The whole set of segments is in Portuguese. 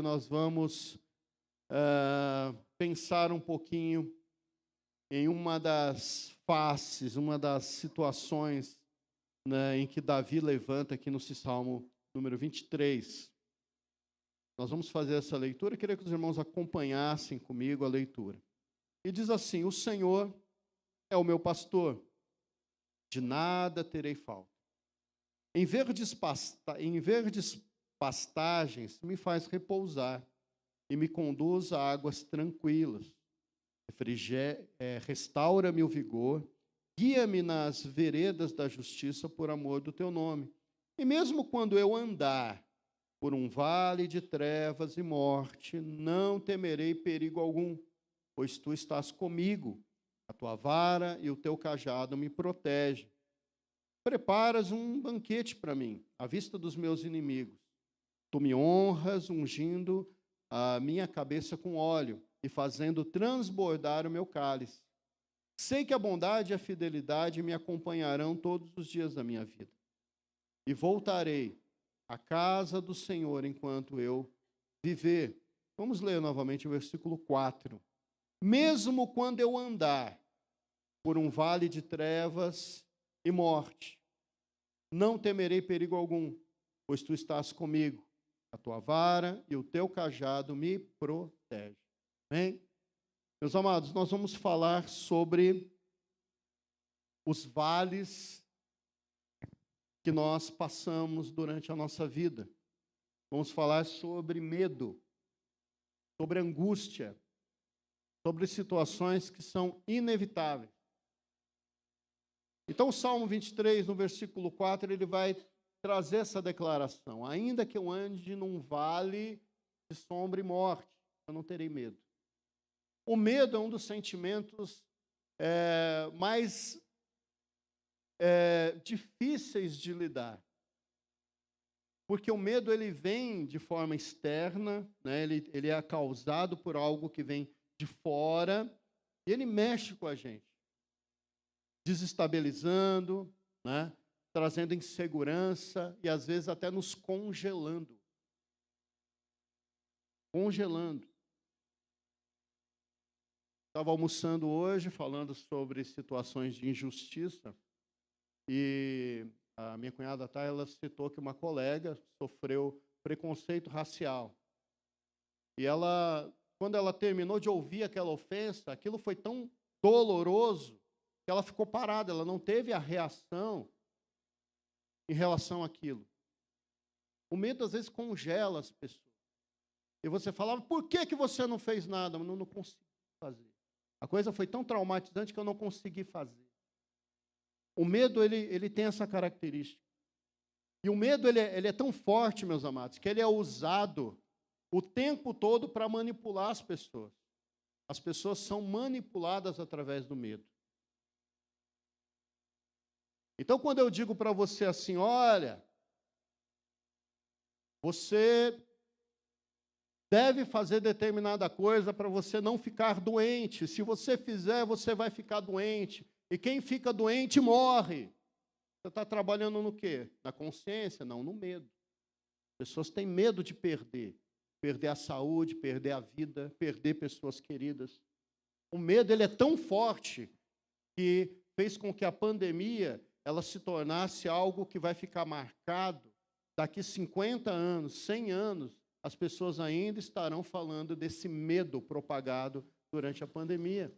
nós vamos pensar um pouquinho em uma das faces, uma das situações, né, em que Davi levanta aqui no Salmo número 23. Nós vamos fazer essa leitura. Eu queria que os irmãos acompanhassem comigo a leitura. E diz assim: o Senhor é o meu pastor, de nada terei falta. Em verdes pastagens me faz repousar e me conduz a águas tranquilas. Restaura-me o vigor, guia-me nas veredas da justiça por amor do teu nome. E mesmo quando eu andar por um vale de trevas e morte, não temerei perigo algum, pois tu estás comigo. A tua vara e o teu cajado me protegem. Preparas um banquete para mim, à vista dos meus inimigos. Tu me honras, ungindo a minha cabeça com óleo e fazendo transbordar o meu cálice. Sei que a bondade e a fidelidade me acompanharão todos os dias da minha vida. E voltarei à casa do Senhor enquanto eu viver. Vamos ler novamente o versículo 4. Mesmo quando eu andar por um vale de trevas e morte, não temerei perigo algum, pois tu estás comigo. A tua vara e o teu cajado me protegem. Amém? Meus amados, nós vamos falar sobre os vales que nós passamos durante a nossa vida. Vamos falar sobre medo, sobre angústia, sobre situações que são inevitáveis. Então, o Salmo 23, no versículo 4, ele vai trazer essa declaração: ainda que eu ande num vale de sombra e morte, eu não terei medo. O medo é um dos sentimentos mais difíceis de lidar. Porque o medo ele vem de forma externa, né? Ele é causado por algo que vem de fora, e ele mexe com a gente, desestabilizando, né? Trazendo insegurança e às vezes até nos congelando. Congelando. Estava almoçando hoje, falando sobre situações de injustiça, e a minha cunhada, ela citou que uma colega sofreu preconceito racial. E ela, quando ela terminou de ouvir aquela ofensa, aquilo foi tão doloroso que ela ficou parada, ela não teve a reação em relação àquilo. O medo, às vezes, congela as pessoas. E você falava: por que você não fez nada? Mas não consegui fazer. A coisa foi tão traumatizante que eu não consegui fazer. O medo, ele tem essa característica. E o medo, ele é tão forte, meus amados, que ele é usado o tempo todo para manipular as pessoas. As pessoas são manipuladas através do medo. Então, quando eu digo para você assim: olha, você deve fazer determinada coisa para você não ficar doente. Se você fizer, você vai ficar doente. E quem fica doente morre. Você está trabalhando no quê? Na consciência? Não, no medo. As pessoas têm medo de perder. Perder a saúde, perder a vida, perder pessoas queridas. O medo ele é tão forte que fez com que a pandemia ela se tornasse algo que vai ficar marcado. Daqui 50 anos, 100 anos, as pessoas ainda estarão falando desse medo propagado durante a pandemia.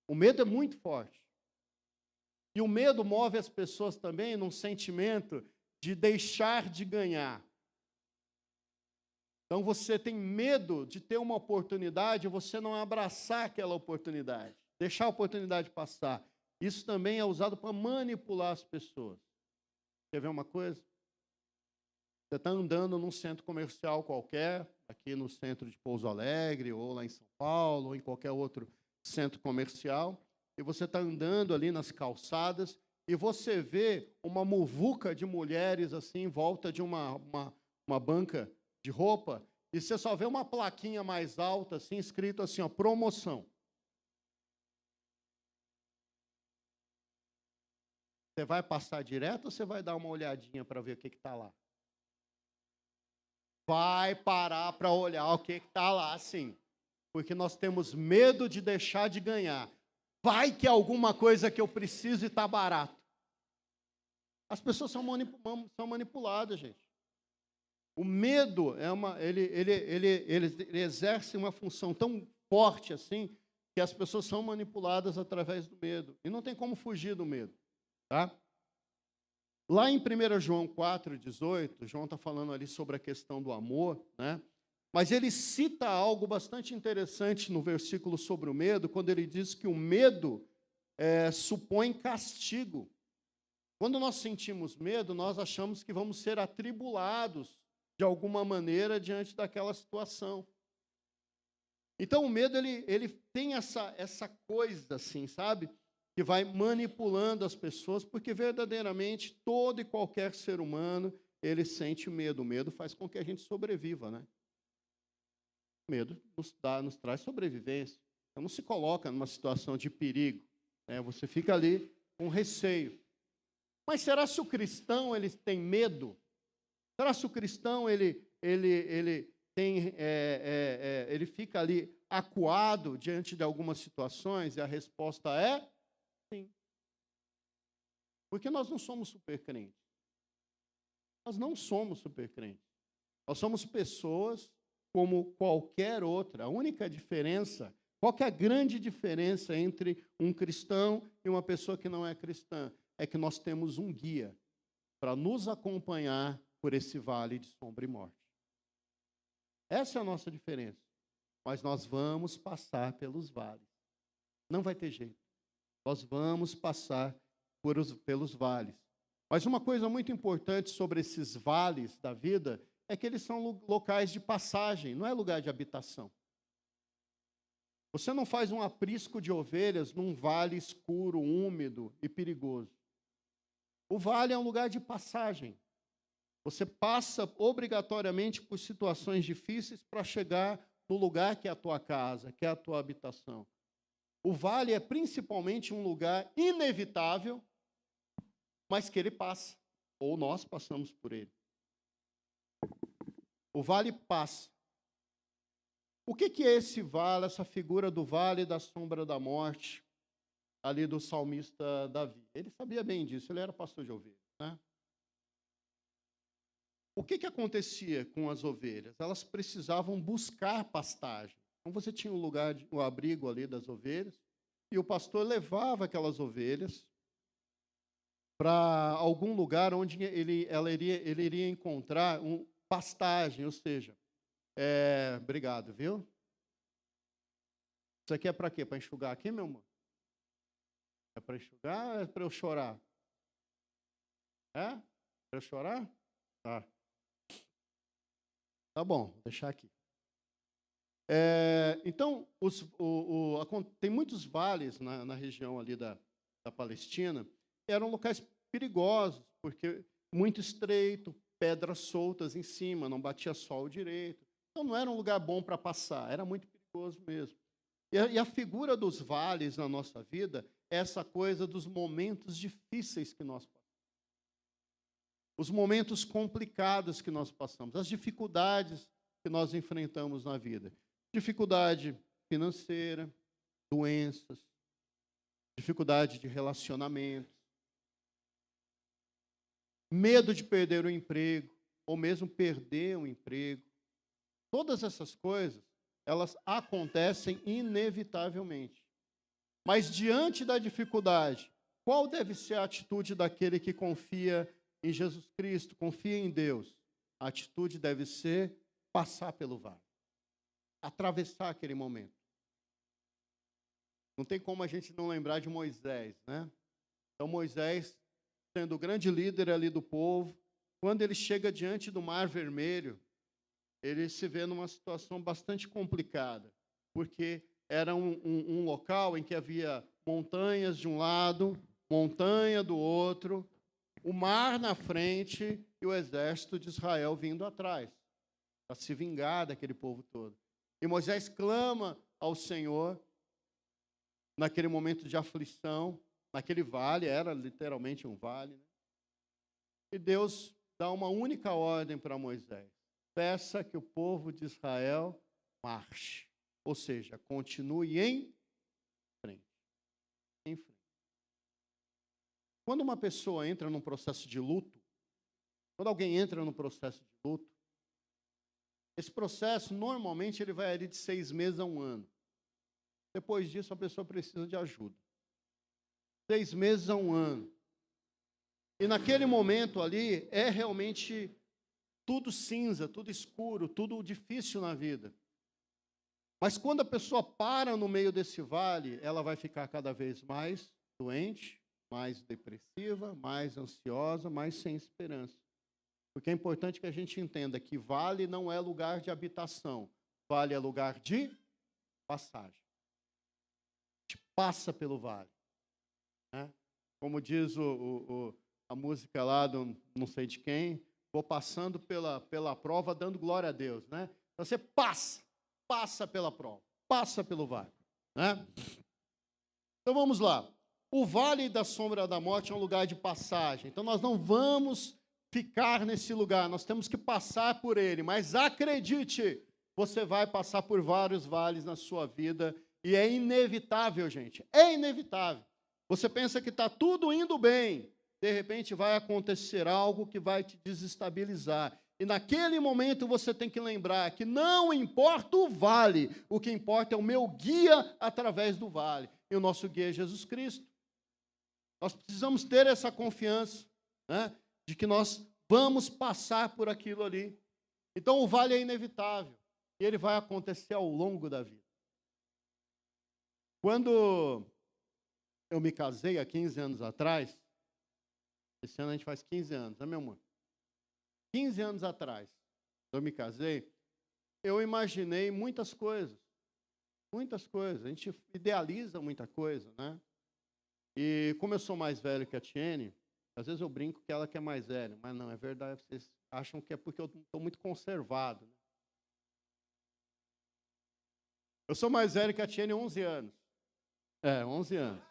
O medo é muito forte. E o medo move as pessoas também num sentimento de deixar de ganhar. Então você tem medo de ter uma oportunidade e você não abraçar aquela oportunidade, deixar a oportunidade passar. Isso também é usado para manipular as pessoas. Quer ver uma coisa? Você está andando num centro comercial qualquer, aqui no centro de Pouso Alegre, ou lá em São Paulo, ou em qualquer outro centro comercial, e você está andando ali nas calçadas, e você vê uma muvuca de mulheres assim, em volta de uma banca de roupa, e você só vê uma plaquinha mais alta, assim, escrito assim, ó, promoção. Você vai passar direto ou você vai dar uma olhadinha para ver o que está lá? vai parar para olhar o que está lá, sim. Porque nós temos medo de deixar de ganhar. Vai que é alguma coisa que eu preciso e está barato. As pessoas são manipuladas, gente. O medo ele exerce uma função tão forte assim, que as pessoas são manipuladas através do medo. E não tem como fugir do medo. Tá? Lá em 1 João 4,18, João está falando ali sobre a questão do amor, né? Mas ele cita algo bastante interessante no versículo sobre o medo, quando ele diz que o medo supõe castigo. Quando nós sentimos medo, nós achamos que vamos ser atribulados de alguma maneira diante daquela situação. Então o medo ele tem essa coisa assim, sabe? Que vai manipulando as pessoas, porque verdadeiramente todo e qualquer ser humano, ele sente medo. O medo faz com que a gente sobreviva, né? O medo nos traz sobrevivência. Então não se coloca numa situação de perigo, né? Você fica ali com receio. Mas será se o cristão ele tem medo? Será se o cristão ele fica ali acuado diante de algumas situações? E a resposta é sim. Porque nós não somos supercrentes. Nós não somos supercrentes. Nós somos pessoas como qualquer outra. A única diferença, qual que é a grande diferença entre um cristão e uma pessoa que não é cristã? É que nós temos um guia para nos acompanhar por esse vale de sombra e morte. Essa é a nossa diferença. Mas nós vamos passar pelos vales. Não vai ter jeito. Nós vamos passar pelos vales. Mas uma coisa muito importante sobre esses vales da vida é que eles são locais de passagem, não é lugar de habitação. Você não faz um aprisco de ovelhas num vale escuro, úmido e perigoso. O vale é um lugar de passagem. Você passa obrigatoriamente por situações difíceis para chegar no lugar que é a tua casa, que é a tua habitação. O vale é principalmente um lugar inevitável, mas que ele passa, ou nós passamos por ele. O vale passa. O que é esse vale, essa figura do vale da sombra da morte, ali do salmista Davi? Ele sabia bem disso, ele era pastor de ovelhas, né? O que acontecia com as ovelhas? Elas precisavam buscar pastagem. Então você tinha o lugar, o abrigo ali das ovelhas, e o pastor levava aquelas ovelhas para algum lugar onde ele iria encontrar pastagem, ou seja, obrigado, viu? Isso aqui é para quê? Para enxugar aqui, meu irmão? É para enxugar ou é para eu chorar? É? Para eu chorar? Tá. Tá bom, vou deixar aqui. Então, tem muitos vales na região ali da Palestina, eram locais perigosos, porque muito estreito, pedras soltas em cima, não batia sol direito. Então, não era um lugar bom para passar, era muito perigoso mesmo. E a figura dos vales na nossa vida é essa coisa dos momentos difíceis que nós passamos. Os momentos complicados que nós passamos, as dificuldades que nós enfrentamos na vida. Dificuldade financeira, doenças, dificuldade de relacionamento, medo de perder o emprego, ou mesmo perder um emprego. Todas essas coisas, elas acontecem inevitavelmente. Mas diante da dificuldade, qual deve ser a atitude daquele que confia em Jesus Cristo, confia em Deus? A atitude deve ser passar pelo vale. Atravessar aquele momento. Não tem como a gente não lembrar de Moisés, né? Então Moisés, sendo o grande líder ali do povo, quando ele chega diante do Mar Vermelho, ele se vê numa situação bastante complicada, porque era um local em que havia montanhas de um lado, montanha do outro, o mar na frente e o exército de Israel vindo atrás, para se vingar daquele povo todo. E Moisés clama ao Senhor, naquele momento de aflição, naquele vale, era literalmente um vale, né? E Deus dá uma única ordem para Moisés: peça que o povo de Israel marche. Ou seja, continue em frente. Em frente. Quando uma pessoa entra num processo de luto, quando alguém entra num processo de luto, esse processo, normalmente, ele vai ali de 6 meses a 1 ano. Depois disso, a pessoa precisa de ajuda. 6 meses a 1 ano. E naquele momento ali, é realmente tudo cinza, tudo escuro, tudo difícil na vida. Mas quando a pessoa para no meio desse vale, ela vai ficar cada vez mais doente, mais depressiva, mais ansiosa, mais sem esperança. Porque é importante que a gente entenda que vale não é lugar de habitação, vale é lugar de passagem. A gente passa pelo vale. Né? Como diz a música lá do não sei de quem, vou passando pela prova dando glória a Deus. Né? Você passa pela prova, passa pelo vale. Né? Então vamos lá. O vale da sombra da morte é um lugar de passagem. Então nós não vamos ficar nesse lugar, nós temos que passar por ele. Mas acredite, você vai passar por vários vales na sua vida e é inevitável, gente. É inevitável. Você pensa que está tudo indo bem, de repente vai acontecer algo que vai te desestabilizar. E naquele momento você tem que lembrar que não importa o vale, o que importa é o meu guia através do vale. E o nosso guia é Jesus Cristo. Nós precisamos ter essa confiança, né, de que nós vamos passar por aquilo ali. Então o vale é inevitável. E ele vai acontecer ao longo da vida. Quando eu me casei há 15 anos atrás, esse ano a gente faz 15 anos, né, meu amor? 15 anos atrás, eu me casei, eu imaginei muitas coisas. Muitas coisas. A gente idealiza muita coisa, né? E como eu sou mais velho que a Tiene, às vezes eu brinco que ela que é mais velha, mas não, é verdade, vocês acham que é porque eu estou muito conservado. Né? Eu sou mais velho que a Tiene há 11 anos. 11 anos.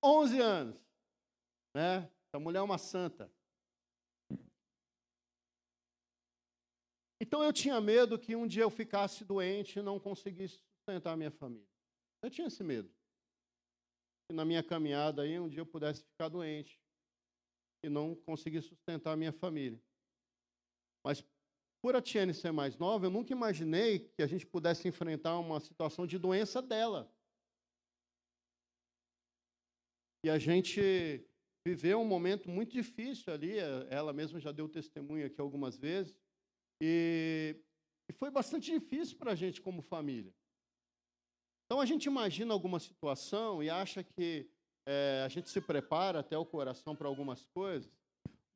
11 anos. Né? Essa mulher é uma santa. Então eu tinha medo que um dia eu ficasse doente e não conseguisse sustentar a minha família. Eu tinha esse medo. Que na minha caminhada aí, um dia eu pudesse ficar doente e não conseguir sustentar a minha família. Mas por a Tiene ser mais nova, eu nunca imaginei que a gente pudesse enfrentar uma situação de doença dela. E a gente viveu um momento muito difícil ali, ela mesma já deu testemunho aqui algumas vezes, e foi bastante difícil para a gente como família. Então a gente imagina alguma situação e acha que a gente se prepara até o coração para algumas coisas,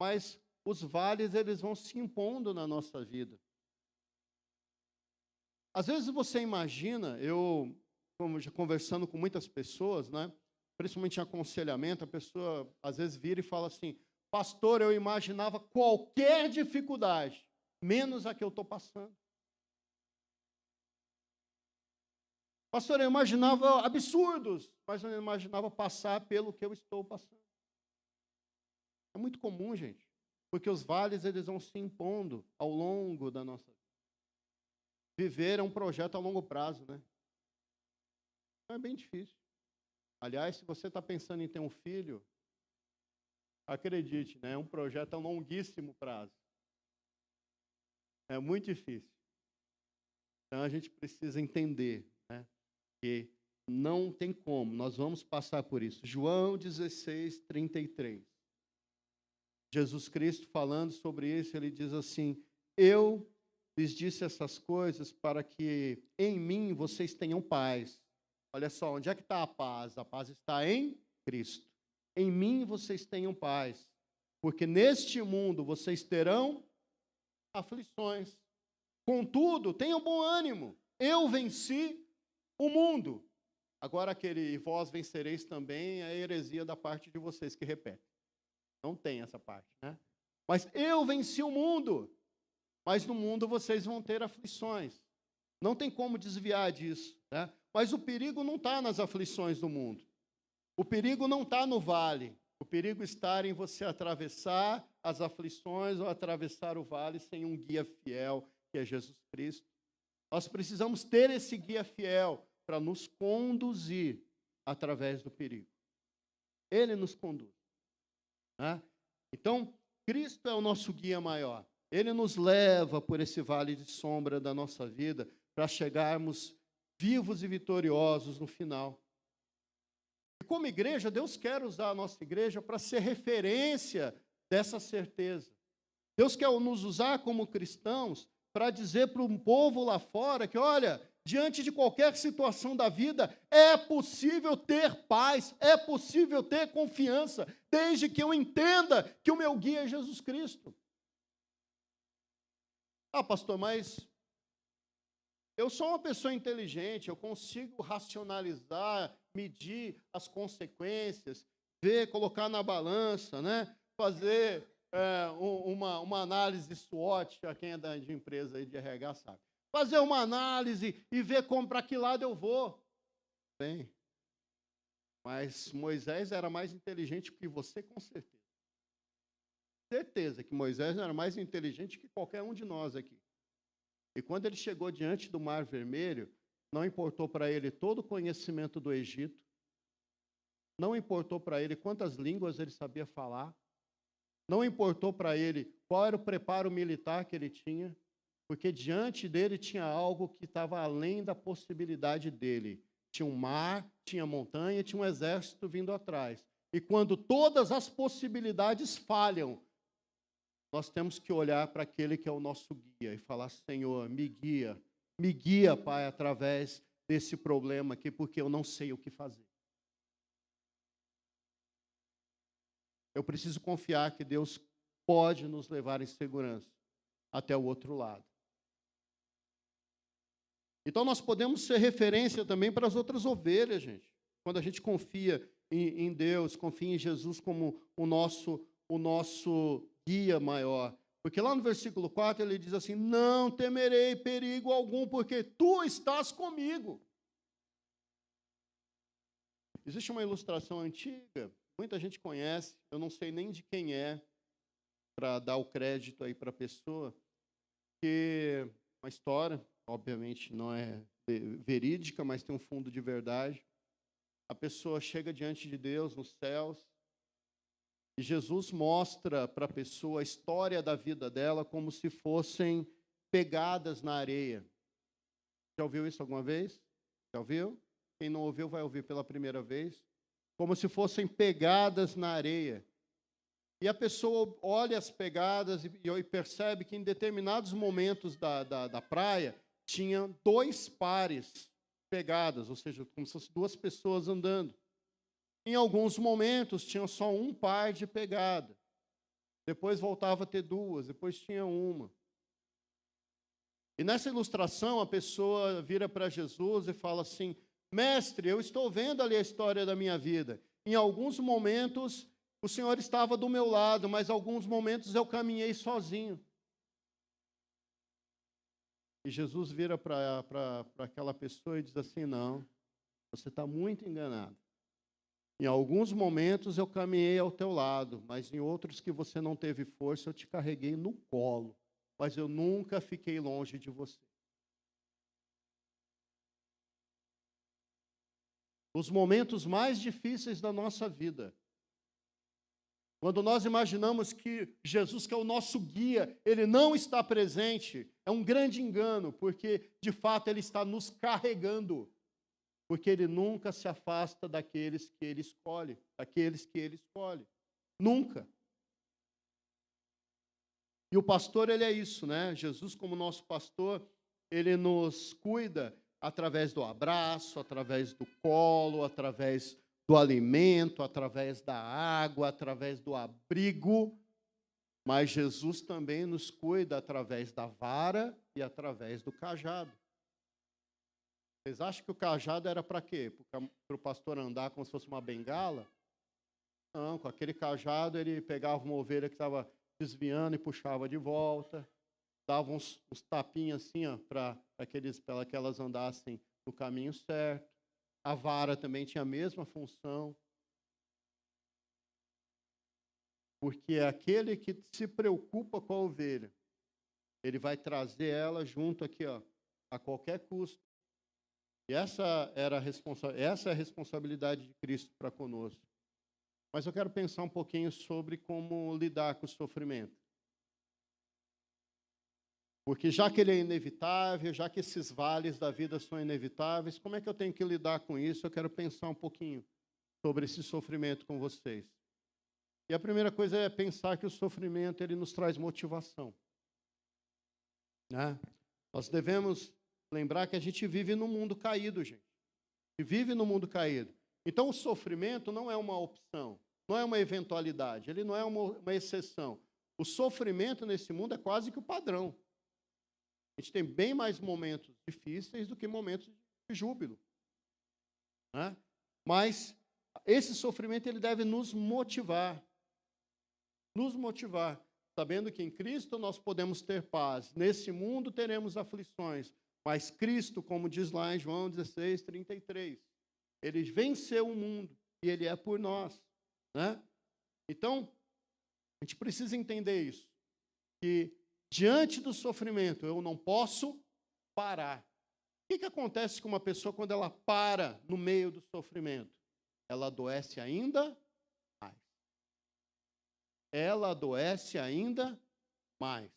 mas os vales eles vão se impondo na nossa vida. Às vezes você imagina, eu como já conversando com muitas pessoas, né, principalmente em aconselhamento, a pessoa às vezes vira e fala assim: pastor, eu imaginava qualquer dificuldade, menos a que eu estou passando. Pastor, eu imaginava absurdos, mas eu não imaginava passar pelo que eu estou passando. É muito comum, gente, porque os vales eles vão se impondo ao longo da nossa vida. Viver é um projeto a longo prazo, né? É bem difícil. Aliás, se você está pensando em ter um filho, acredite, né? É um projeto a longuíssimo prazo. É muito difícil. Então a gente precisa entender, né, que não tem como, nós vamos passar por isso. João 16, 33. Jesus Cristo falando sobre isso, ele diz assim: eu lhes disse essas coisas para que em mim vocês tenham paz. Olha só, onde é que está a paz? A paz está em Cristo. Em mim vocês tenham paz, porque neste mundo vocês terão aflições. Contudo, tenham bom ânimo. Eu venci o mundo. Agora aquele vós vencereis também é a heresia da parte de vocês que repete. Não tem essa parte, né? Mas eu venci o mundo. Mas no mundo vocês vão ter aflições. Não tem como desviar disso, né? Mas o perigo não está nas aflições do mundo. O perigo não está no vale. O perigo está em você atravessar as aflições ou atravessar o vale sem um guia fiel, que é Jesus Cristo. Nós precisamos ter esse guia fiel para nos conduzir através do perigo. Ele nos conduz, né? Então, Cristo é o nosso guia maior. Ele nos leva por esse vale de sombra da nossa vida para chegarmos vivos e vitoriosos no final. E como igreja, Deus quer usar a nossa igreja para ser referência dessa certeza. Deus quer nos usar como cristãos para dizer para um povo lá fora que, olha, diante de qualquer situação da vida, é possível ter paz, é possível ter confiança, desde que eu entenda que o meu guia é Jesus Cristo. Ah, pastor, mas eu sou uma pessoa inteligente, eu consigo racionalizar, medir as consequências, ver, colocar na balança, né? Fazer uma análise SWOT, a quem é de empresa aí de RH sabe. Fazer uma análise e ver para que lado eu vou. Bem, mas Moisés era mais inteligente que você, com certeza. Certeza que Moisés era mais inteligente que qualquer um de nós aqui. E quando ele chegou diante do Mar Vermelho, não importou para ele todo o conhecimento do Egito, não importou para ele quantas línguas ele sabia falar, não importou para ele qual era o preparo militar que ele tinha, porque diante dele tinha algo que estava além da possibilidade dele. Tinha um mar, tinha montanha, tinha um exército vindo atrás. E quando todas as possibilidades falham, nós temos que olhar para aquele que é o nosso guia e falar, Senhor, me guia, Pai, através desse problema aqui, porque eu não sei o que fazer. Eu preciso confiar que Deus pode nos levar em segurança até o outro lado. Então, nós podemos ser referência também para as outras ovelhas, gente. Quando a gente confia em Deus, confia em Jesus como o nosso guia maior. Porque lá no versículo 4 ele diz assim, não temerei perigo algum, porque tu estás comigo. Existe uma ilustração antiga, muita gente conhece, eu não sei nem de quem é, para dar o crédito aí para a pessoa, que uma história, obviamente não é verídica, mas tem um fundo de verdade. A pessoa chega diante de Deus nos céus, e Jesus mostra para a pessoa a história da vida dela como se fossem pegadas na areia. Já ouviu isso alguma vez? Já ouviu? Quem não ouviu vai ouvir pela primeira vez. Como se fossem pegadas na areia. E a pessoa olha as pegadas e percebe que em determinados momentos da praia tinha 2 pares pegadas, ou seja, como se fossem 2 pessoas andando. Em alguns momentos tinha só um par de pegada. Depois voltava a ter 2, depois tinha uma. E nessa ilustração a pessoa vira para Jesus e fala assim, mestre, eu estou vendo ali a história da minha vida. Em alguns momentos o Senhor estava do meu lado, mas em alguns momentos eu caminhei sozinho. E Jesus vira para aquela pessoa e diz assim, não, você está muito enganado. Em alguns momentos eu caminhei ao teu lado, mas em outros que você não teve força, eu te carreguei no colo. Mas eu nunca fiquei longe de você. Nos momentos mais difíceis da nossa vida, quando nós imaginamos que Jesus, que é o nosso guia, ele não está presente, é um grande engano, porque de fato ele está nos carregando. Porque ele nunca se afasta daqueles que ele escolhe, Nunca. E o pastor, ele é isso, né? Jesus, como nosso pastor, ele nos cuida através do abraço, através do colo, através do alimento, através da água, através do abrigo. Mas Jesus também nos cuida através da vara e através do cajado. Vocês acham que o cajado era para quê? Para o pastor andar como se fosse uma bengala? Não, com aquele cajado ele pegava uma ovelha que estava desviando e puxava de volta, dava uns tapinhas assim, para que elas andassem no caminho certo. A vara também tinha a mesma função. Porque aquele que se preocupa com a ovelha, ele vai trazer ela junto aqui, ó, a qualquer custo. E essa é a responsabilidade de Cristo para conosco. Mas eu quero pensar um pouquinho sobre como lidar com o sofrimento. Porque já que ele é inevitável, já que esses vales da vida são inevitáveis, como é que eu tenho que lidar com isso? Eu quero pensar um pouquinho sobre esse sofrimento com vocês. E a primeira coisa é pensar que o sofrimento ele nos traz motivação, né? Nós devemos lembrar que a gente vive num mundo caído, gente. E vive no mundo caído. Então o sofrimento não é uma opção, não é uma eventualidade, ele não é uma exceção. O sofrimento nesse mundo é quase que o padrão. A gente tem bem mais momentos difíceis do que momentos de júbilo, né? Mas esse sofrimento ele deve nos motivar, sabendo que em Cristo nós podemos ter paz. Nesse mundo teremos aflições, mas Cristo, como diz lá em João 16:33, ele venceu o mundo e ele é por nós, né? Então, a gente precisa entender isso, que diante do sofrimento, eu não posso parar. O que acontece com uma pessoa quando ela para no meio do sofrimento? Ela adoece ainda mais. Ela adoece ainda mais.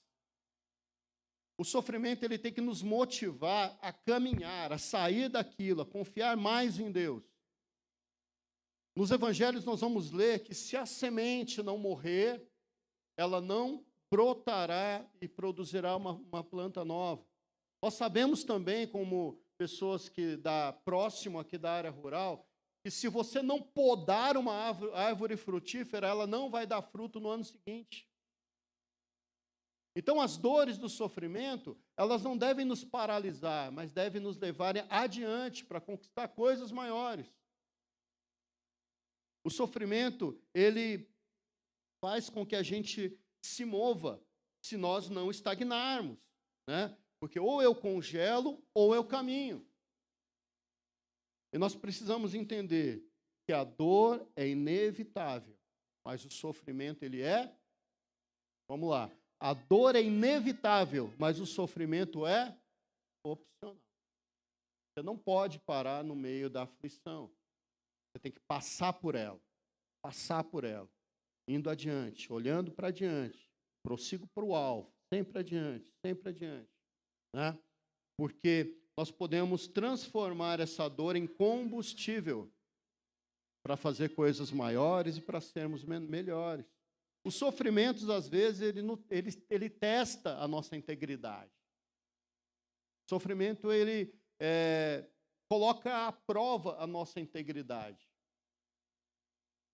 O sofrimento ele tem que nos motivar a caminhar, a sair daquilo, a confiar mais em Deus. Nos evangelhos nós vamos ler que se a semente não morrer, ela não brotará e produzirá uma planta nova. Nós sabemos também, como pessoas próximo aqui da área rural, que se você não podar uma árvore frutífera, ela não vai dar fruto no ano seguinte. Então, as dores do sofrimento, elas não devem nos paralisar, mas devem nos levar adiante para conquistar coisas maiores. O sofrimento, ele faz com que a gente se mova, se nós não estagnarmos, né? Porque ou eu congelo ou eu caminho. E nós precisamos entender que a dor é inevitável, mas o sofrimento ele é, vamos lá, a dor é inevitável, mas o sofrimento é opcional. Você não pode parar no meio da aflição. Você tem que passar por ela, indo adiante, olhando para adiante, prossigo para o alvo, sempre adiante, né? Porque nós podemos transformar essa dor em combustível para fazer coisas maiores e para sermos melhores. Os sofrimentos, às vezes, ele testa a nossa integridade. O sofrimento, ele coloca à prova a nossa integridade.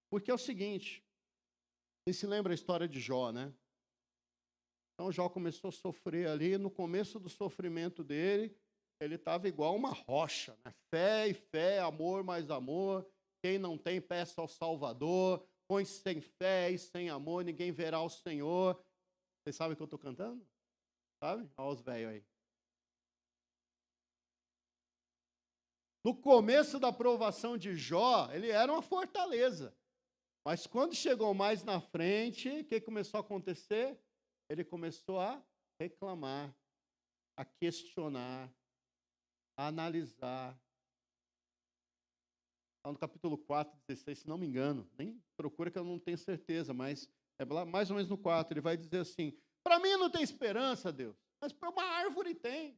Porque é o seguinte, você se lembra a história de Jó, né? Então, Jó começou a sofrer ali, no começo do sofrimento dele, ele estava igual uma rocha, né? Fé e fé, amor mais amor. Quem não tem, peça ao Salvador. Põe sem fé e sem amor, ninguém verá o Senhor. Vocês sabem o que eu estou cantando? Sabe? Olha os velhos aí. No começo da provação de Jó, ele era uma fortaleza. Mas quando chegou mais na frente, o que começou a acontecer? Ele começou a reclamar, a questionar, a analisar. Está no capítulo 4, 16, se não me engano. Nem procura que eu não tenho certeza, mas é lá, mais ou menos no 4. Ele vai dizer assim, para mim não tem esperança, Deus, mas para uma árvore tem.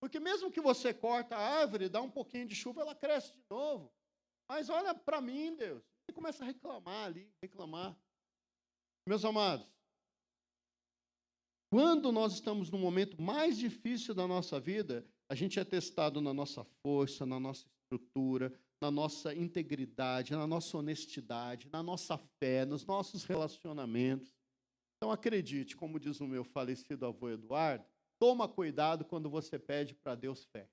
Porque mesmo que você corta a árvore, dá um pouquinho de chuva, ela cresce de novo. Mas olha para mim, Deus. E começa a reclamar ali, reclamar. Meus amados, quando nós estamos no momento mais difícil da nossa vida, a gente é testado na nossa força, na nossa estrutura, na nossa integridade, na nossa honestidade, na nossa fé, nos nossos relacionamentos. Então acredite, como diz o meu falecido avô Eduardo, toma cuidado quando você pede para Deus fé.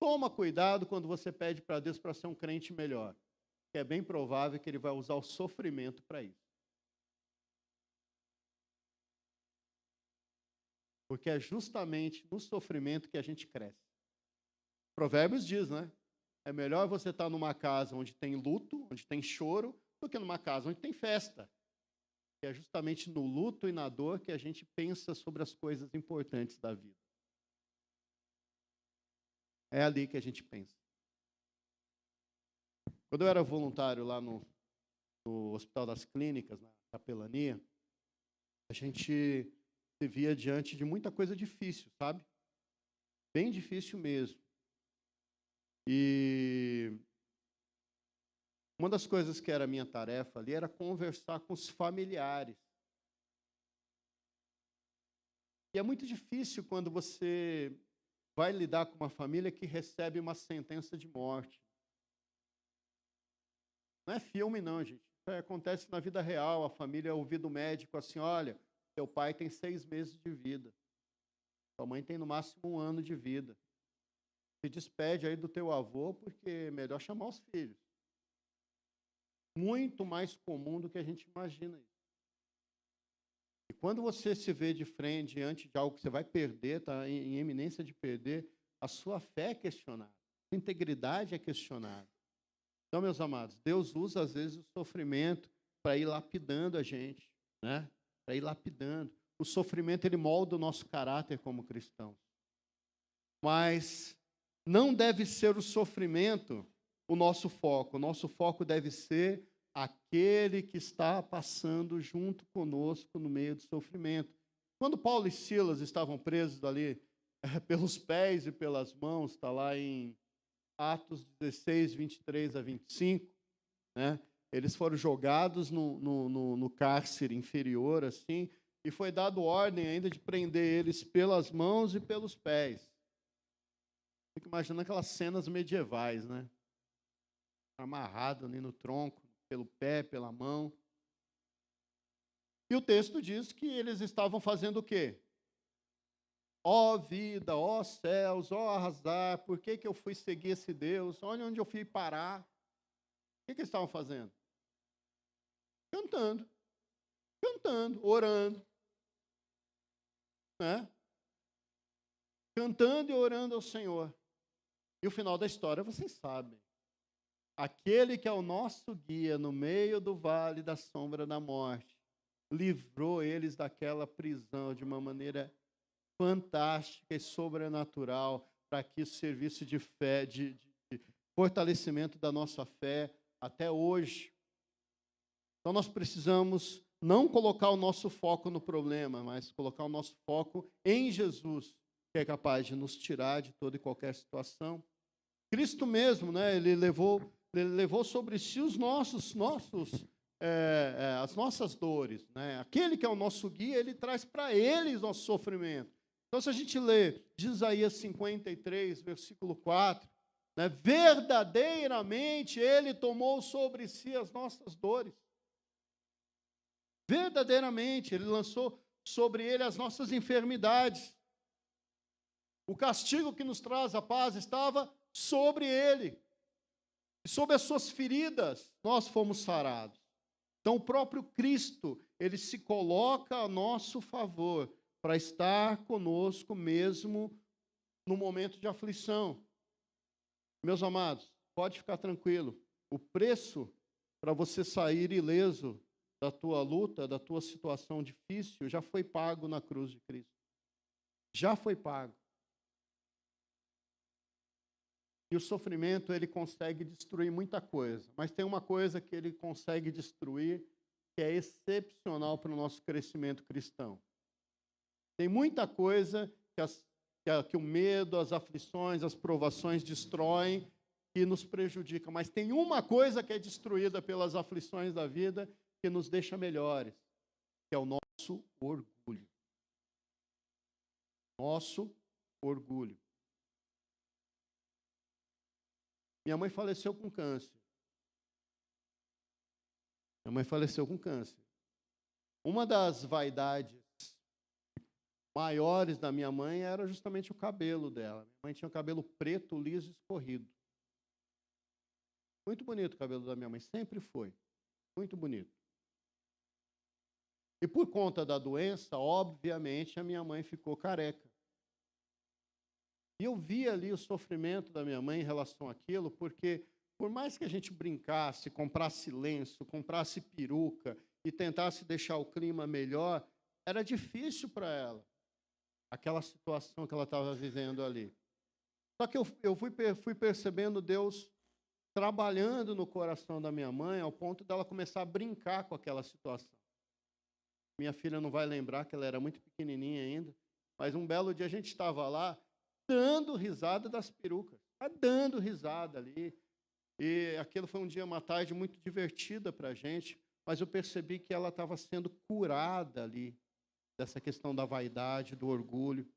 Toma cuidado quando você pede para Deus para ser um crente melhor, que é bem provável que ele vai usar o sofrimento para isso. Porque é justamente no sofrimento que a gente cresce. Provérbios diz, né? É melhor você estar numa casa onde tem luto, onde tem choro, do que numa casa onde tem festa. Que é justamente no luto e na dor que a gente pensa sobre as coisas importantes da vida. É ali que a gente pensa. Quando eu era voluntário lá no Hospital das Clínicas, na capelania, a gente se via diante de muita coisa difícil, sabe? Bem difícil mesmo. E uma das coisas que era a minha tarefa ali era conversar com os familiares. E é muito difícil quando você vai lidar com uma família que recebe uma sentença de morte. Não é filme, não, gente. Isso acontece na vida real. A família ouvir do médico assim, olha, teu pai tem 6 meses de vida. Tua mãe tem no máximo 1 ano de vida. Se despede aí do teu avô, porque é melhor chamar os filhos. Muito mais comum do que a gente imagina isso. E quando você se vê de frente diante de algo que você vai perder, está em iminência de perder, a sua fé é questionada, a sua integridade é questionada. Então, meus amados, Deus usa às vezes o sofrimento para ir lapidando a gente, né? Para ir lapidando. O sofrimento ele molda o nosso caráter como cristãos. Mas não deve ser o sofrimento o nosso foco. O nosso foco deve ser aquele que está passando junto conosco no meio do sofrimento. Quando Paulo e Silas estavam presos ali pelos pés e pelas mãos, está lá em Atos 16, 23 a 25, né? Eles foram jogados no cárcere inferior, assim, e foi dado ordem ainda de prender eles pelas mãos e pelos pés. Fico imaginando aquelas cenas medievais, né? Amarrado ali no tronco, pelo pé, pela mão. E o texto diz que eles estavam fazendo o quê? Ó vida, ó céus, ó arrasar, por que eu fui seguir esse Deus? Olha onde eu fui parar. O que eles estavam fazendo? Cantando, orando. Né? Cantando e orando ao Senhor. E o final da história vocês sabem. Aquele que é o nosso guia no meio do vale da sombra da morte, livrou eles daquela prisão de uma maneira fantástica e sobrenatural, para que o serviço de fé, de fortalecimento da nossa fé até hoje. Então nós precisamos não colocar o nosso foco no problema, mas colocar o nosso foco em Jesus, que é capaz de nos tirar de toda e qualquer situação. Cristo mesmo, né, ele levou sobre si as nossas dores. Né? Aquele que é o nosso guia, ele traz para ele o nosso sofrimento. Então, se a gente lê de Isaías 53, versículo 4, né, verdadeiramente ele tomou sobre si as nossas dores. Verdadeiramente, ele lançou sobre ele as nossas enfermidades. O castigo que nos traz a paz estava sobre ele. E sobre as suas feridas, nós fomos sarados. Então, o próprio Cristo, ele se coloca a nosso favor para estar conosco mesmo no momento de aflição. Meus amados, pode ficar tranquilo. O preço para você sair ileso da tua luta, da tua situação difícil, já foi pago na cruz de Cristo. Já foi pago. E o sofrimento, ele consegue destruir muita coisa. Mas tem uma coisa que ele consegue destruir, que é excepcional para o nosso crescimento cristão. Tem muita coisa que o medo, as aflições, as provações destroem e nos prejudicam. Mas tem uma coisa que é destruída pelas aflições da vida que nos deixa melhores, que é o nosso orgulho. Nosso orgulho. Minha mãe faleceu com câncer. Uma das vaidades maiores da minha mãe era justamente o cabelo dela. Minha mãe tinha um cabelo preto, liso e escorrido. Muito bonito o cabelo da minha mãe, sempre foi. Muito bonito. E por conta da doença, obviamente, a minha mãe ficou careca. E eu vi ali o sofrimento da minha mãe em relação àquilo, porque por mais que a gente brincasse, comprasse lenço, comprasse peruca e tentasse deixar o clima melhor, era difícil para ela, aquela situação que ela estava vivendo ali. Só que eu fui percebendo Deus trabalhando no coração da minha mãe, ao ponto dela começar a brincar com aquela situação. Minha filha não vai lembrar, que ela era muito pequenininha ainda, mas um belo dia a gente estava lá, dando risada das perucas, dando risada ali. E aquilo foi um dia, uma tarde muito divertida para a gente, mas eu percebi que ela estava sendo curada ali, dessa questão da vaidade, do orgulho,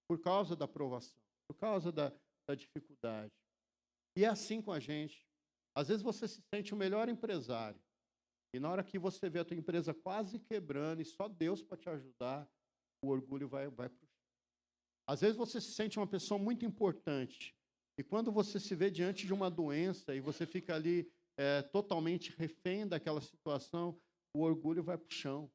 por causa da provação, por causa da dificuldade. E é assim com a gente. Às vezes você se sente o melhor empresário, e na hora que você vê a tua empresa quase quebrando, e só Deus para te ajudar, o orgulho vai para o chão. Às vezes você se sente uma pessoa muito importante, e quando você se vê diante de uma doença, e você fica ali totalmente refém daquela situação, o orgulho vai para o chão.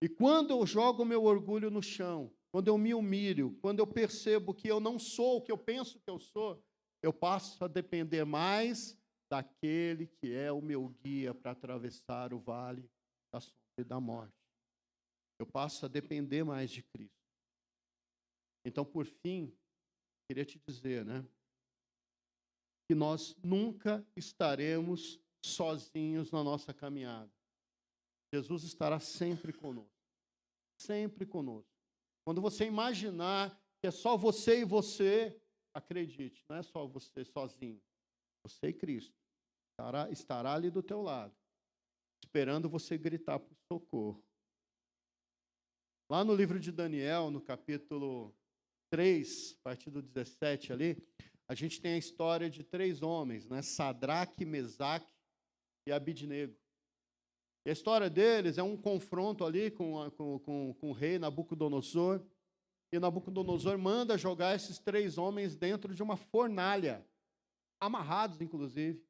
E quando eu jogo o meu orgulho no chão, quando eu me humilho, quando eu percebo que eu não sou o que eu penso que eu sou, eu passo a depender mais daquele que é o meu guia para atravessar o vale da sombra e da morte. Eu passo a depender mais de Cristo. Então, por fim, queria te dizer, que nós nunca estaremos sozinhos na nossa caminhada. Jesus estará sempre conosco. Sempre conosco. Quando você imaginar que é só você e você, acredite, não é só você sozinho. Você e Cristo estará ali do teu lado, esperando você gritar por socorro. Lá no livro de Daniel, no capítulo 3, a partir do 17 ali, a gente tem a história de 3 homens, Sadraque, Mesaque e Abidnego. E a história deles é um confronto ali com o rei Nabucodonosor. E Nabucodonosor manda jogar esses 3 homens dentro de uma fornalha, amarrados, inclusive.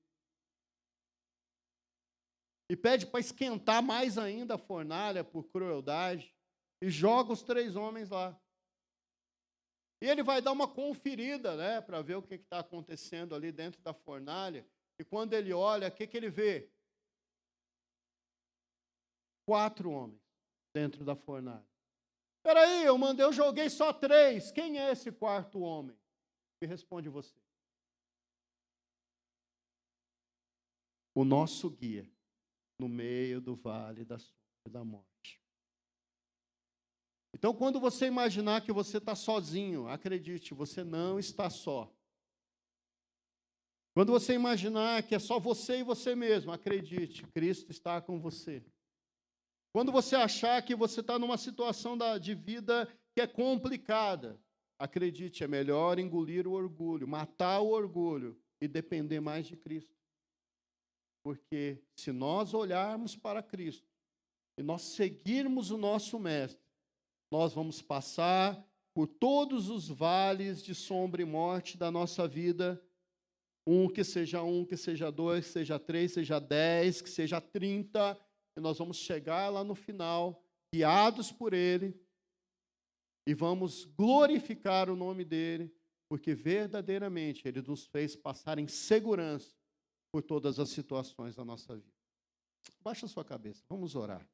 E pede para esquentar mais ainda a fornalha, por crueldade, e joga os 3 homens lá. E ele vai dar uma conferida, para ver o que está acontecendo ali dentro da fornalha. E quando ele olha, o que ele vê? 4 homens dentro da fornalha. Espera aí, eu joguei só 3. Quem é esse 4º homem? E responde você. O nosso guia, no meio do vale da sombra e da morte. Então, quando você imaginar que você está sozinho, acredite, você não está só. Quando você imaginar que é só você e você mesmo, acredite, Cristo está com você. Quando você achar que você está numa situação de vida que é complicada, acredite, é melhor engolir o orgulho, matar o orgulho e depender mais de Cristo. Porque se nós olharmos para Cristo e nós seguirmos o nosso Mestre, nós vamos passar por todos os vales de sombra e morte da nossa vida, que seja 2, que seja 3, seja 10, que seja 30, e nós vamos chegar lá no final, guiados por Ele, e vamos glorificar o nome dEle, porque verdadeiramente Ele nos fez passar em segurança por todas as situações da nossa vida. Baixa a sua cabeça, vamos orar.